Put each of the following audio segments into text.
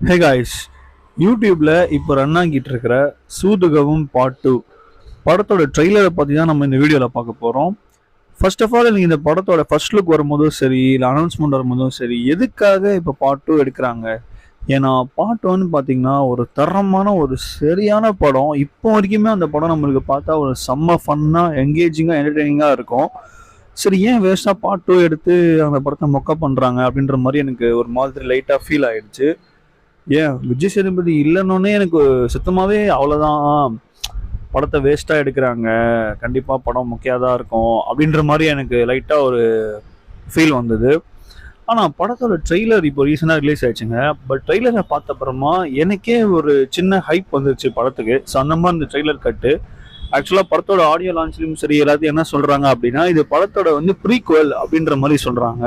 Hey guys, யூடியூப்ல இப்போ run ஆகிட்டு இருக்கிற சூதுகவும் பார்ட் 2 படத்தோட ட்ரெய்லரை பற்றி தான் நம்ம இந்த வீடியோவில் பார்க்க போகிறோம். ஃபர்ஸ்ட் ஆஃப் ஆல் நீங்கள் இந்த படத்தோட ஃபர்ஸ்ட் லுக் வரும்போதும் சரி, இல்லை அனௌன்ஸ்மெண்ட் வரும்போதும் சரி, எதுக்காக இப்போ பார்ட் 2 எடுக்கிறாங்க? ஏன்னா பார்ட் 1 பார்த்தீங்கன்னா ஒரு தரமான ஒரு சரியான படம். இப்போ வரைக்குமே அந்த படம் நம்மளுக்கு பார்த்தா ஒரு செம்ம ஃபன்னாக, என்கேஜிங்காக, என்டர்டெய்னிங்காக இருக்கும். சரி, ஏன் வேஸ்ட்டாக பார்ட் 2 எடுத்து அந்த படத்தை மொக்க பண்ணுறாங்க அப்படின்ற மாதிரி எனக்கு ஒரு மாதிரி லைட்டாக ஃபீல் ஆயிடுச்சு. ஏன் விஜய் சேதுபதி இல்லைன்னொன்னே எனக்கு சுத்தமாகவே அவ்வளோதான், படத்தை வேஸ்ட்டாக எடுக்கிறாங்க, கண்டிப்பாக படம் முக்கியமாக தான் இருக்கும் அப்படின்ற மாதிரி எனக்கு லைட்டாக ஒரு ஃபீல் வந்தது. ஆனால் படத்தோட ட்ரெய்லர் இப்போ ரீசெண்டாக ரிலீஸ் ஆயிடுச்சுங்க. பட் ட்ரெய்லரை பார்த்த அப்புறமா எனக்கே ஒரு சின்ன ஹைப் வந்துருச்சு படத்துக்கு. ஸோ அந்த மாதிரி இந்த ட்ரெய்லர் கட்டு ஆக்சுவலாக படத்தோட ஆடியோ லான்ச்லையும் சரி எல்லாத்தையும் என்ன சொல்கிறாங்க அப்படின்னா, இது படத்தோட வந்து ப்ரீக்வல் அப்படின்ற மாதிரி சொல்கிறாங்க.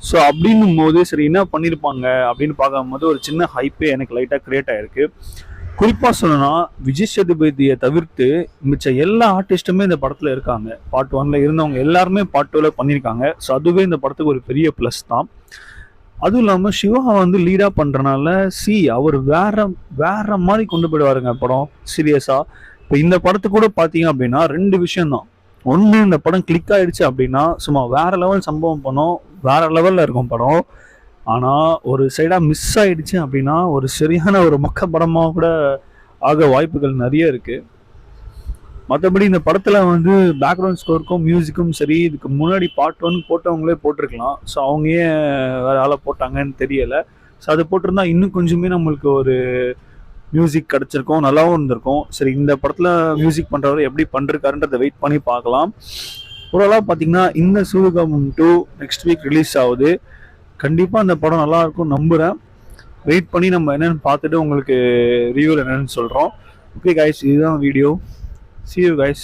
ஸோ அப்படின்னும் போது சரி என்ன பண்ணியிருப்பாங்க அப்படின்னு பார்க்கும்போது ஒரு சின்ன ஹைப்பே எனக்கு லைட்டாக கிரியேட் ஆகிருக்கு. குறிப்பாக சொல்லணும்னா விஜய் சேதுபதியை தவிர்த்து மிச்ச எல்லா ஆர்டிஸ்ட்டுமே இந்த படத்தில் இருக்காங்க. பார்ட் 1ல் இருந்தவங்க எல்லாருமே பார்ட் 2ல் பண்ணியிருக்காங்க. ஸோ அதுவே இந்த படத்துக்கு ஒரு பெரிய ப்ளஸ் தான். அதுவும் இல்லாமல் சிவா வந்து லீடாக பண்ணுறனால அவர் வேற மாதிரி கொண்டு போயிடுவாருங்க படம் சீரியஸாக. இப்போ இந்த படத்துக்கு கூட பார்த்தீங்க அப்படின்னா 2 விஷயம்தான். ஒன்று, இந்த படம் கிளிக் ஆகிடுச்சு அப்படின்னா சும்மா வேற லெவல் சம்பவம் பண்ணோம், வேற லெவலில் இருக்கும் படம். ஆனால் ஒரு சைடாக மிஸ் ஆகிடுச்சு அப்படின்னா ஒரு சரியான ஒரு மொக்க படமாக கூட ஆக வாய்ப்புகள் நிறைய இருக்குது. மற்றபடி இந்த படத்தில் வந்து பேக்ரவுண்ட் ஸ்கோருக்கும் மியூசிக்கும் சரி, இதுக்கு முன்னாடி பார்ட் 1 போட்டவங்களே போட்டிருக்கலாம். ஸோ அவங்க ஏன் வேறு ஆளை போட்டாங்கன்னு தெரியலை. ஸோ அது போட்டிருந்தா இன்னும் கொஞ்சமே நம்மளுக்கு ஒரு மியூசிக் கிடச்சிருக்கும், நல்லாவும் இருந்திருக்கும். சரி, இந்த படத்தில் மியூசிக் பண்ணுறவர் எப்படி பண்ணிருக்காருன்றதை வெயிட் பண்ணி பார்க்கலாம். ஓரளவு பார்த்தீங்கன்னா இந்த சூதுகவும் 2 நெக்ஸ்ட் வீக் ரிலீஸ் ஆகுது. கண்டிப்பாக அந்த படம் நல்லா இருக்கும் நம்புகிறேன். வெயிட் பண்ணி நம்ம என்னென்னு பார்த்துட்டு உங்களுக்கு ரிவ்யூவில் என்னென்னு சொல்கிறோம். ஓகே கைஸ், இதுதான் வீடியோ. See you guys.